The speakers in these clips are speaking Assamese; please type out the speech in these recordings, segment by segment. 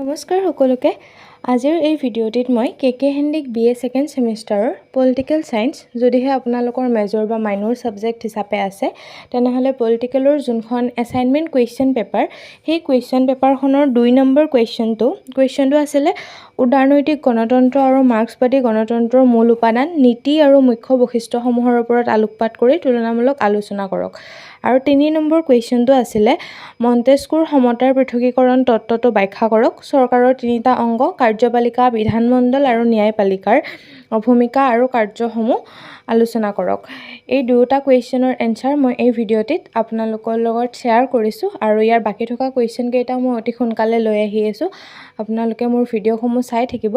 নমস্কাৰ সকলোকে আজিৰ এই ভিডিঅ'টিত মই কেকে হেণ্ডিক বিএ সেকেন্ড সেমিষ্টাৰৰ পলিটিকেল সায়েন্স যদিহে আপোনালোকৰ মেজৰ বা মাইনৰ সাবজেক্ট হিচাপে আছে তেনেহলে পলিটিকেলৰ যোনখন এসাইনমেন্ট কোৱেশ্চন পেপাৰ সেই কোৱেশ্চন পেপাৰখনৰ 2 নম্বৰ কোৱেশ্চনটো আছিল উদাৰনৈতিক গণতন্ত্ৰ আৰু মাৰ্ক্সবাদী গণতন্ত্ৰৰ মূল উপাদান নীতি আৰু মুখ্য বৈশিষ্ট্যসমূহৰ ওপৰত আলোকপাত কৰি তুলনামূলক আলোচনা কৰক আৰু 3 নম্বৰ কোৱেশ্চনটো আছিল মন্টেস্কুৰ সমতাৰ পৃথকীকৰণ তত্ত্বটো ব্যাখ্যা কৰক চৰকাৰৰ তিনিটা অংগ কাৰ্যপালিকা বিধানমণ্ডল আৰু ন্যায়পালিকাৰ ভূমিকা আৰু কাৰ্যসমূহ আলোচনা কৰক এই দুটা কোৱেশ্চনৰ এনসাৰ মই এই ভিডিঅ'টিত আপোনালোকৰ লগত শেয়াৰ কৰিছো আৰু ইয়াৰ বাকি থকা কোৱেশ্চন কেইটা মই অতি সোনকালে লৈ আহি আছো আপোনালোকে মোৰ ভিডিঅ'সমূহ চাই থাকিব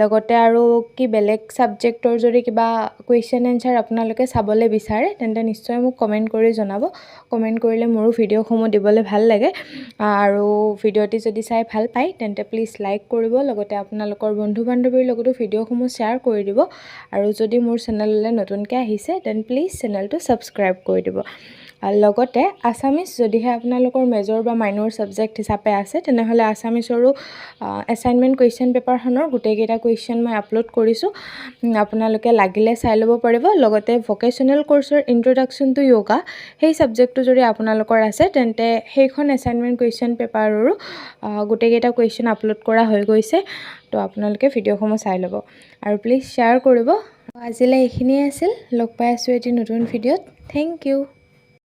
লগতে আৰু কি বেলেগ সাবজেক্টৰ যদি কিবা কোৱেশ্চন এনসাৰ আপোনালোকে চাবলৈ বিচাৰে তেন্তে নিশ্চয় মোক কমেন্ট কৰি জনাব কমেন্ট কৰিলে মোৰ ভিডিঅ'সমূহ দিবলৈ ভাল লাগে আৰু ভিডিঅ'টি যদি চাই ভাল পায় তেন্তে প্লিজ লাইক কৰিব লগতে আপোনালোকৰ বন্ধু বান্ধৱীৰ লগতো ভিডিঅ'সমূহ শেয়াৰ কৰি দিব আৰু যদি মোৰ চেনেললৈ নতুনকৈ আহিছে দেন প্লিজ চেনেলটো সাবস্ক্ৰাইব কৰি দিব লগতে আসামিজ যদিহে আপোনালোকৰ মেজৰ বা মাইনৰ সাবজেক্ট হিচাপে আছে তেনেহলে আসামিজৰো এসাইনমেন্ট কোৱেশ্চন পেপাৰখনৰ গুটেইকেইটা কোৱেশ্চন মই আপলোড কৰিছো আপোনালোকে লাগিলে চাই ল'ব পাৰিব লগতে ভোকেশনাল কোৰ্সৰ ইন্ট্ৰোডাকচন টু যোগা সেই সাবজেক্টটো যদি আপোনালোকৰ আছে তেন্তে সেইখন এসাইনমেন্ট কোৱেশ্চন পেপাৰৰো গুটেইকেইটা কোৱেশ্চন আপলোড কৰা হৈ গৈছে তো আপোনালোকে ভিডিঅ'সমূহ চাই ল'ব আৰু প্লিজ শ্বেয়াৰ কৰিব আজিলৈ এইখিনিয়ে আছিল লগ পাই আছো এটি নতুন ভিডিঅ'ত থ্যাংক ইউ